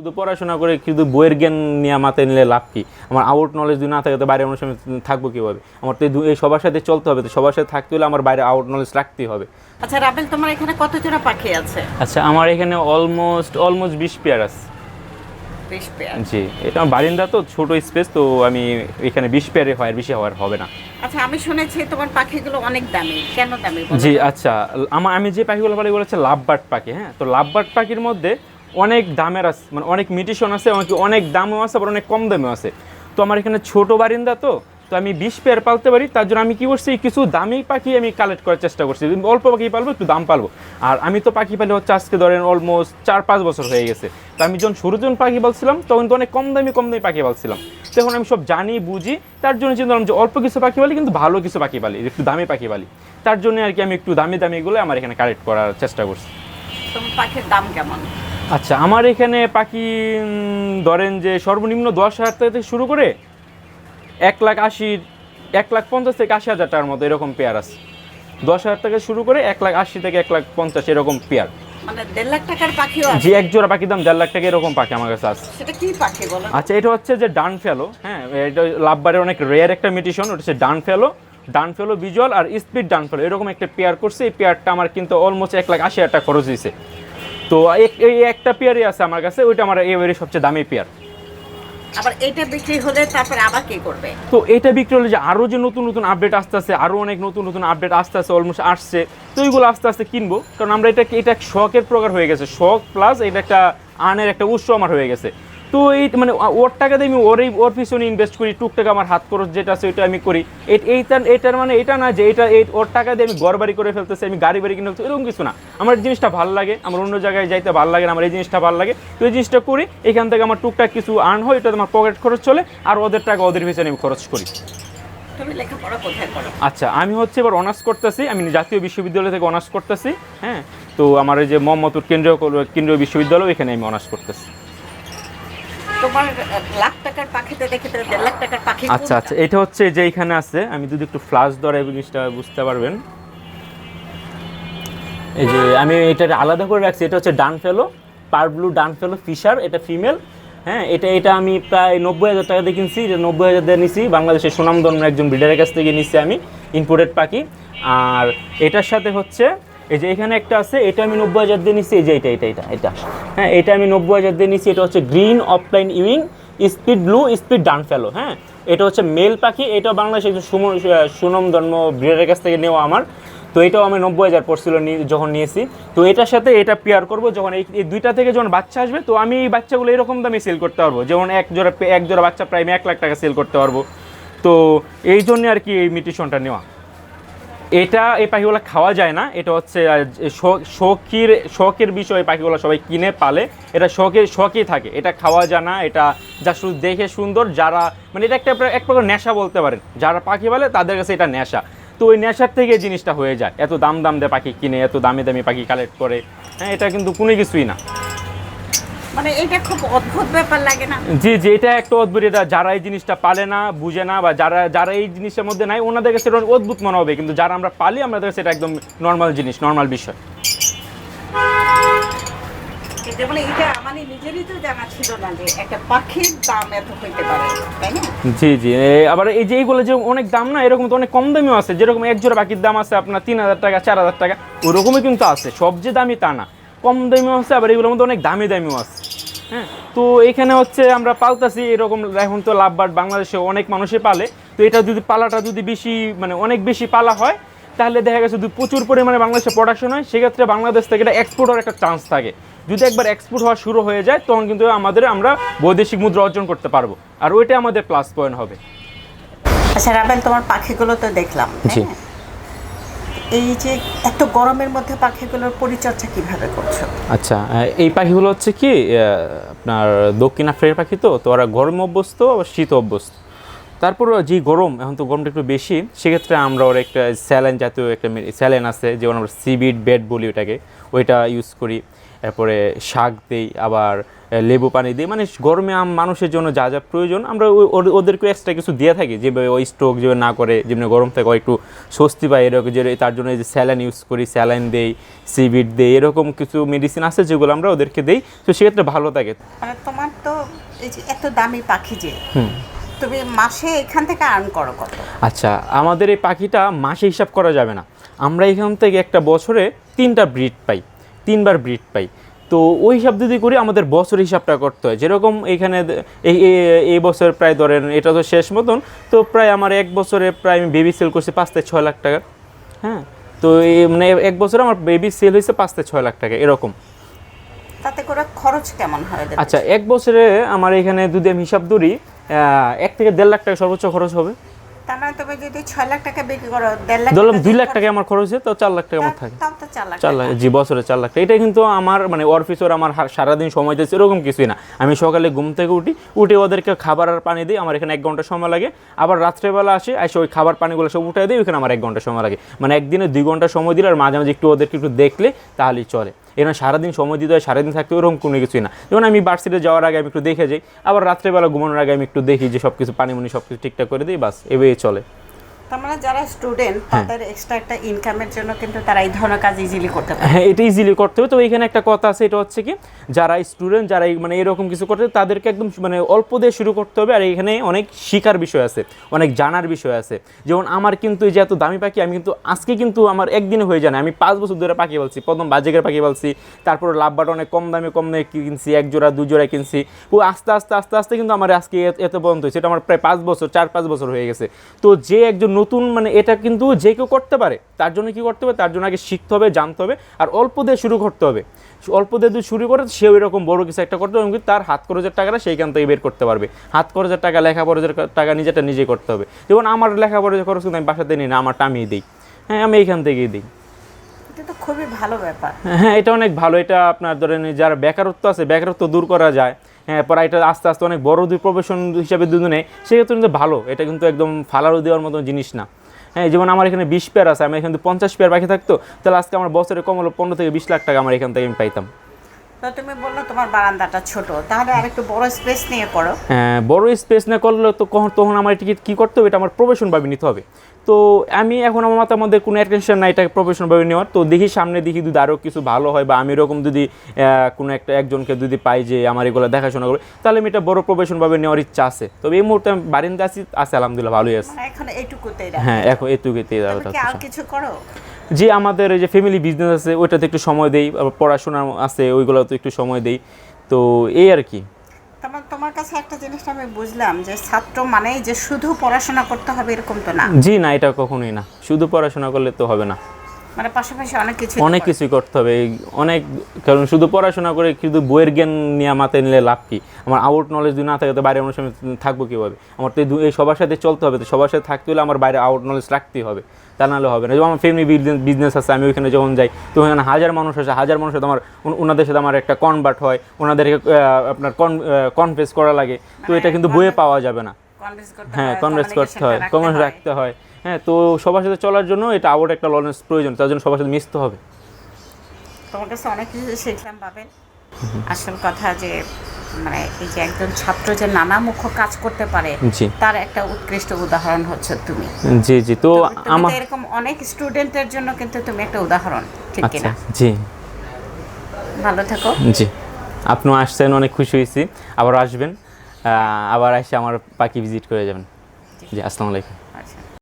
শুধু পড়াশোনা করে কিন্তু বইয়ের জ্ঞান নিয়ে মাথায় নিলে লাভ কি? আমার আউট নলেজ যদি না থাকে তো বাইরে অনেক সময় থাকবো কীভাবে? আমার তো এই সবার সাথে চলতে হবে, তো সবার সাথে থাকতে হলে আমার বাইরে আউট নলেজ রাখতেই হবে। আচ্ছা রাবেল, তোমার এখানে কত জোড়া পাখি আছে? আচ্ছা, আমার এখানে অলমোস্ট 20 পেয়ার আছে। 20 পেয়ার? জি, এটা আমার বারিন্দা তো ছোট স্পেস, তো আমি এখানে 20 পেয়ারে হয়, আর বেশি হওয়ার হবে না। আচ্ছা, আমি শুনেছি তোমার পাখিগুলো অনেক দামি, কেন দামি? জি আচ্ছা, আমি যে পাখিগুলো পালি এগুলো হচ্ছে লাভবার্ড পাখি। হ্যাঁ, তো লাভবার্ড পাখির মধ্যে অনেক দামের আছে, মানে অনেক মিউটেশন আছে, অনেক দামও আছে, আবার অনেক কম দামেও আছে। তো আমার এখানে ছোট বারিন্দা তো আমি 20 পেয়ার পালতে পারি, তার জন্য আমি কী করছি, কিছু দামি পাখি আমি কালেক্ট করার চেষ্টা করছি। অল্প পাখি পালবো, একটু দাম পালবো। আর আমি তো পাখি পালি হচ্ছে আজকে ধরেন অলমোস্ট 4-5 বছর হয়ে গেছে। তো আমি যখন যখন পাখি পালছিলাম তখন তো অনেক কম দামি পাখি পালছিলাম। তো এখন আমি সব জানি বুঝি, তার জন্য চিন্তা করলাম যে অল্প কিছু পাখি পালি, কিন্তু ভালো কিছু পাখি পালি, একটু দামি পাখি পালি। তার জন্য আর কি আমি একটু দামিগুলো আমার এখানে কালেক্ট করার চেষ্টা করছি। তোমার পাখির দাম কেমন? আচ্ছা, আমার এখানে পাখি ধরেন যে সর্বনিম্ন 10,000 থেকে শুরু করে 1,80,000, 1,50,000 থেকে 80,000 টাকার মতো এরকম পেয়ার আছে। 10,000 থেকে শুরু করে 1,80,000 থেকে 1,50,000 এরকম পেয়ার। মানে 1.5 লাখ টাকার পাখিও আছে? জি, এক জোড়া পাখির দাম 1.5 লাখ টাকা এরকম পাখি আমার কাছে আছে। সেটা কি পাখি বলো? আচ্ছা, এটা হচ্ছে যে ডান ফেলো। হ্যাঁ, এটা লাভবারের অনেক রেয়ার একটা মিউটেশন, ওটা হচ্ছে ডান ফেলো ভিজুয়াল আর স্পিড ডান ফেলো, এরকম একটা পেয়ার করছে। এই পেয়ারটা আমার কিন্তু অলমোস্ট 1,80,000 টাকা খরচ হয়েছে। তো এই একটা পেয়ারই আছে আমার কাছে, ওইটা আমার এবারে সবচেয়ে দামি পেয়ার। আবার এটা বিক্রি হলে তারপরে আবার কি করবে? তো এটা বিক্রি হলে যে আরও যে নতুন আপডেট আসতে আছে, আরও অনেক নতুন আপডেট আসতে আছে, অলমোস্ট আসছে। তো এইগুলো আস্তে আস্তে কিনবো, কারণ আমরা এটা শখের প্রকার হয়ে গেছে, শখ প্লাস এটা একটা আর্নের একটা উৎস আমার হয়ে গেছে। তো এই মানে ওর টাকা দিয়ে আমি ওর পিছনে ইনভেস্ট করি, টুকটাক আমার হাত খরচ যেটা আছে ওইটা আমি করি। এটার মানে এটা না যে ওর টাকা দিয়ে আমি ঘর বাড়ি করে ফেলতেছি, আমি গাড়ি বাড়ি কিনে ফেলতেছি, এরকম কিছু না। আমার জিনিসটা ভালো লাগে, আমার অন্য জায়গায় যাইতে ভালো লাগে না, আমার এই জিনিসটা ভালো লাগে। তো এই জিনিসটা করি, এখান থেকে আমার টুকটাক কিছু আর্ন হয়, এটা আমার পকেট খরচ চলে, আর ওদের টাকা ওদের পিছনে আমি খরচ করি। তুমি লেখাপড়া কোথায় করো? আচ্ছা, আমি হচ্ছে এবার অনার্স করতেছি, আমি জাতীয় বিশ্ববিদ্যালয় থেকে অনার্স করতেছি। হ্যাঁ, তো আমার এই যে মোহাম্মদপুর কেন্দ্রীয় বিশ্ববিদ্যালয়, এখানে আমি অনার্স করতেছি। তোমার লাখ টাকার পাখিতে দেখে তো 1.5 লাখ টাকার পাখি। আচ্ছা, এটা হচ্ছে যে এখানে আছে, আমি যদি একটু ফ্লাশ ধরে এই জিনিসটা বুঝতে পারবেন। এই যে আমি এটা আলাদা করে রাখছি, এটা হচ্ছে ডান ফেলো, পার ব্লু ডান ফেলো ফিশার, এটা ফিমেল। হ্যাঁ, এটা আমি প্রায় 90,000 টাকা দিয়ে কিনছি, এটা 90,000 দিয়ে নিছি, বাংলাদেশের সুনামধন্য একজন ব্রিডারের কাছ থেকে নিচ্ছি আমি, ইম্পোর্টেড পাখি। আর এটার সাথে হচ্ছে এই যে এখানে একটা আছে, এটা আমি 90,000 দিয়ে নিচ্ছি, এই যে এটা হ্যাঁ, এটা আমি 90,000 দিয়ে নিচ্ছি। এটা হচ্ছে গ্রিন অফলাইন ইউইং স্পিড ব্লু স্পিড ডান ফেলো। হ্যাঁ, এটা হচ্ছে মেল পাখি, এটা বাংলাদেশের সুনামধন্য ব্রিডারের কাছ থেকে নেওয়া আমার। তো এটাও আমি 90,000 পড়ছিল যখন নিয়েছি। তো এটার সাথে এটা পেয়ার করবো, যখন এই দুইটা থেকে যখন বাচ্চা আসবে, তো আমি এই বাচ্চাগুলো এরকম দামে সেল করতে পারবো, যেমন এক জোড়া বাচ্চা প্রায় 1 লাখ টাকা সেল করতে পারবো। তো এই জন্য আর কি এই মিউটেশনটা নেওয়া। এই পাখিগুলো খাওয়া যায় না, এটা হচ্ছে শখের বিষয়, পাখিগুলো সবাই কিনে পালে, এটা শখই থাকে, এটা খাওয়া যায় না। এটা যা শুধু দেখে সুন্দর, যারা মানে এটা এক প্রকার নেশা বলতে পারেন, যারা পাখি পালে তাদের কাছে এটা নেশা। তো ওই নেশার থেকে জিনিসটা হয়ে যায়, এত দাম দিয়ে পাখি কিনে, এত দামি পাখি কালেক্ট করে। হ্যাঁ, এটা কিন্তু কোনো কিছুই না। মানে এটা খুব অদ্ভুত ব্যাপার লাগে না? জি, এটা একটা অদ্ভুত। এটা যারা এই জিনিসটা পালে না, বুঝে না, বা যারা এই জিনিসের মধ্যে নাই, ওনাদের কাছে এটা অদ্ভুত মনে হবে, কিন্তু যারা আমরা পালি আমাদের কাছে এটা একদম নর্মাল জিনিস, নর্মাল বিষয়। মানে এটা মানে নিজেরই তো জানা ছিল না যে একটা পাখির দাম এত হইতে পারে, তাই না? জি, আবার এই যে এইগুলো যে অনেক দাম না, এরকম তো অনেক কম দামিও আছে, যেরকম এক জোড়া পাখির দাম আছে আপনার 3,000 টাকা 4,000 টাকা, ওরকমই কিন্তু আছে। সব যে দামি তা না, কম দামিও আছে, আবার এগুলোর মধ্যে অনেক দামিও আছে। হ্যাঁ, তো এখানে হচ্ছে আমরা পালতাছি এরকম। এখন তো লাভবার্ড বাংলাদেশে অনেক মানুষই পালে, তো এটা যদি পালাটা যদি বেশি মানে অনেক বেশি পালা হয়, তাহলে দেখা গেছে যদি প্রচুর পরিমাণে বাংলাদেশে প্রোডাকশন হয়, সেক্ষেত্রে বাংলাদেশ থেকে এটা এক্সপোর্ট হওয়ার একটা চান্স থাকে। যদি একবার এক্সপোর্ট হওয়া শুরু হয়ে যায়, তখন কিন্তু আমরা বৈদেশিক মুদ্রা অর্জন করতে পারবো, আর ওইটা আমাদের প্লাস পয়েন্ট হবে। আচ্ছা রাবেল, তোমার পাখিগুলো তো দেখলাম, জি। এই যে এত গরমের মধ্যে পাখিগুলোর পরিচর্যা কিভাবে করছো? আচ্ছা, এই পাখিগুলো হচ্ছে কি আপনার দক্ষিণ আফ্রিকার পাখি, তো ওরা গরম অভ্যস্ত, আবার শীত অভ্যস্ত। তারপর যে গরম, এখন তো গরমটা একটু বেশি, সেক্ষেত্রে আমরা ওর একটা স্যালাইন জাতীয় একটা স্যালাইন আছে, যেমন আমরা সিবিড বেড বলি ওটাকে, ওইটা ইউজ করি। এরপরে শাক দেই, আবার লেবু পানি দিই, মানে গরমে মানুষের জন্য যা যা প্রয়োজন আমরা ওদেরকে এক্সট্রা কিছু দিয়ে থাকি, যে ওই স্ট্রোক যেভাবে না করে, যেমনি গরম থেকে একটু স্বস্তি পায় এরকম, যে তার জন্য যে স্যালাইন ইউজ করি, স্যালাইন দেই, সিভিট দেই, এরকম কিছু মেডিসিন আছে যেগুলো আমরা ওদেরকে দেই, তো সেক্ষেত্রে ভালো থাকে। মানে তোমার তো এই যে এত দামি পাখি, যে তুমি মাসে এখান থেকে আর্ন করো কত? আচ্ছা, আমাদের এই পাখিটা মাসে হিসাব করা যাবে না, আমরা এখান থেকে একটা বছরে 3টা ব্রিড পাই, 3বার ব্রিড পাই। তো ওই হিসাব যদি করি আমাদের বছর হিসাবটা করতে হয়, যেরকম এইখানে এই বছর প্রায় ধরেন এটা তো শেষ মতন, তো প্রায় আমার এক বছরে প্রায় আমি বেবি সেল করছি 5 থেকে 6 লাখ টাকা। হ্যাঁ, তো এই মানে এক বছরে আমার বেবি সেল হয়েছে 5 থেকে 6 লাখ টাকা এরকম। তাতে করে খরচ কেমন হয়? আচ্ছা, এক বছরে আমার এখানে যদি আমি হিসাব ধরি 1 থেকে 1.5 লাখ টাকা সর্বোচ্চ খরচ হবে। তার মানে তুমি যদি 6 লাখ টাকা বিক্রি করো, 1.5 লাখ ধরলাম 2 লাখ টাকা আমার খরচ হয়, তো 4 লাখ টাকা আমার থাকে। তাও তো 4 লাখ 4 লাখ, জি, বছরে 4 লাখ টাকা। এটা কিন্তু আমার মানে অফিসের আমার সারাদিন সময় দিচ্ছে এরকম কিছুই না। আমি সকালে ঘুম থেকে উঠে ওদেরকে খাবার আর পানি দিই, আমার এখানে 1 ঘন্টা সময় লাগে। আবার রাত্রেবেলা এসে ওই খাবার পানিগুলো সব উঠে দিই, ওইখানে আমার 1 ঘন্টা সময় লাগে। মানে একদিনে 2 ঘন্টা সময় দিলে আর মাঝে মাঝে একটু ওদেরকে একটু দেখলে তাহলেই চলে। এখানে সারাদিন সময় দিতে হয়, সারাদিন থাকতে ওরকম কোনো কিছুই না। যেমন আমি ভার্সিটিতে যাওয়ার আগে আমি একটু দেখে যাই, আবার রাত্রেবেলা ঘুমানোর আগে আমি একটু দেখি যে সব কিছু পানি সব কিছু ঠিকঠাক করে দিই, বাস এভাবেই চলে। তার মানে যারা স্টুডেন্ট তাদের এক্সট্রা একটা ইনকামের জন্য কিন্তু তারা এই ধরনের কাজ ইজিলি করতে পারে। হ্যাঁ, এটা ইজিলি করতে হবে। তো এখানে একটা কথা আছে, এটা হচ্ছে কি, যারা স্টুডেন্ট, যারা মানে এরকম কিছু করতে, তাদেরকে একদম মানে অল্প দিয়ে শুরু করতে হবে। আর এখানে অনেক শিখার বিষয় আছে, অনেক জানার বিষয় আছে। যেমন আমার কিন্তু এই যে এত দামি পাখি, আমি কিন্তু আজকে কিন্তু আমার একদিনে হয়ে যায় না। আমি 5 বছর ধরে পাখি পালছি, প্রথম বাজেকের পাখি পালছি, তারপর লাভবাট অনেক কম দামে কিনছি, 1 জোড়া 2 জোড়া কিনছি। ও আস্তে আস্তে কিন্তু আমার আজকে এত পর্যন্ত হয়েছে। এটা আমার প্রায় 5 বছর 4-5 বছর হয়ে গেছে। তো যে একজন নতুন, মানে এটা কিন্তু যে কেউ করতে পারে, তার জন্য কি করতে হবে, তার জন্য আগে শিখতে হবে, জানতে হবে, আর অল্প দিয়ে শুরু করতে হবে। অল্প দিয়ে যদি শুরু করে সেও এরকম বড় কিছু একটা করতে হবে, তার হাত খরচের টাকাটা সেইখান থেকে বের করতে পারবে। হাত খরচের টাকা, লেখাপড়ার টাকা নিজেটা নিজেই করতে হবে। যেমন আমার লেখাপড়ার খরচ কিন্তু আমি বাসাতে নিই না, আমারটা আমি দিই। হ্যাঁ, আমি এইখান থেকেই দিই। এটা তো খুবই ভালো ব্যাপার। হ্যাঁ, এটা অনেক ভালো। এটা আপনার ধরেন যারা বেকারত্ব আছে, বেকারত্ব দূর করা যায়। হ্যাঁ, পরে এটা আস্তে আস্তে অনেক বড় প্রফেশন হিসাবে দুজনে, সেক্ষেত্রে কিন্তু ভালো। এটা কিন্তু একদম ফালারও দেওয়ার মতো জিনিস না। হ্যাঁ, যেমন আমার এখানে 20 পেয়ার আছে, আমার এখানে 50 পেয়ার পাখি থাকতো, তাহলে আজকে আমার বছরে কম হলো 15 থেকে 20 লাখ টাকা আমার এখান থেকে আমি পাইতাম। তো তুমি বললো তোমার বারান্দাটা ছোট, তাহলে আরেকটু বড় স্পেস নিয়ে করো। হ্যাঁ, বড় স্পেস না করলে তো তখন আমার এটাকে কী করতে হবে, এটা আমার প্রফেশনভাবে নিতে হবে। তো আমি এখন আমার মাথার মধ্যে কোনো অ্যাটেনশন নাই এটাকে প্রফেশনভাবে নেওয়ার। তো দেখি সামনে, দেখি যদি আরও কিছু ভালো হয়, বা আমি এরকম যদি কোনো একজনকে যদি পাই যে আমার এগুলো দেখাশোনা করে, তাহলে আমি এটা বড় প্রফেশনভাবে নেওয়ার ইচ্ছা আছে। তবে এই মুহূর্তে আমি বারিন্দা আছে আলহামদুলিল্লাহ, ভালোই আছে। এখন এইটুকুতেই। হ্যাঁ, এখন এইটুকুতেই যাবে। আর কিছু করো? যে আমাদের এই যে ফ্যামিলি বিজনেস আছে, ওইটাতে একটু সময় দেই, আবার পড়াশোনা আছে ওইগুলোতে একটু সময় দেই। তো এই আর কি। তোমার কাছে একটা জিনিস আমি বুঝলাম, যে ছাত্র মানে যে শুধু পড়াশোনা করতে হবে এরকম তো না। জি না, এটা কখনোই না, শুধু পড়াশোনা করলে তো হবে না, মানে পাশাপাশি অনেক কিছুই করতে হবে। অনেক, কারণ শুধু পড়াশোনা করে শুধু বইয়ের জ্ঞান নিয়ে মাথায় নিলে লাভ কি? আমার আউট নলেজ যদি না থাকে তো বাইরে আমার সঙ্গে থাকবো কীভাবে? আমার তো এই সবার সাথে চলতে হবে, তো সবার সাথে থাকতে হলে আমার বাইরে আউট নলেজ রাখতেই হবে, তা নাহলে হবে না। যেমন আমার ফ্যামিলি বিজনেস আছে, আমি ওইখানে যখন যাই তো ওখানে হাজার মানুষ আছে, হাজার মানুষের সাথে আমার ওনাদের সাথে আমার একটা কনভার্ট হয়, ওনাদেরকে আপনার কনফেস করা লাগে। তো এটা কিন্তু বইয়ে পাওয়া যাবে না। হ্যাঁ, কনভেন্স করতে হয়, কনভেন্স রাখতে হয়। হ্যাঁ, তো সবার সাথে চলার জন্য এটা আউট একটা নলেজ প্রয়োজন, তার জন্য সবার সাথে মিশতে হবে। তোমার কাছে অনেক কিছু শিখলাম পাবেন। আসল কথা যে মানে এই যে একজন ছাত্র যে নানামুখী কাজ করতে পারে, তার একটা উৎকৃষ্ট উদাহরণ হচ্ছে তুমি। জি জি। তো আমার এরকম অনেক স্টুডেন্টের জন্য কিন্তু তুমি একটা উদাহরণ, ঠিক কি না? জি, ভালো থাকো। জি, আপনিও আসছেন, অনেক খুশি হয়েছি। আবার আসবেন, আবার এসে আমার পাখি ভিজিট করে যাবেন। জি, আসসালামু আলাইকুম। আচ্ছা।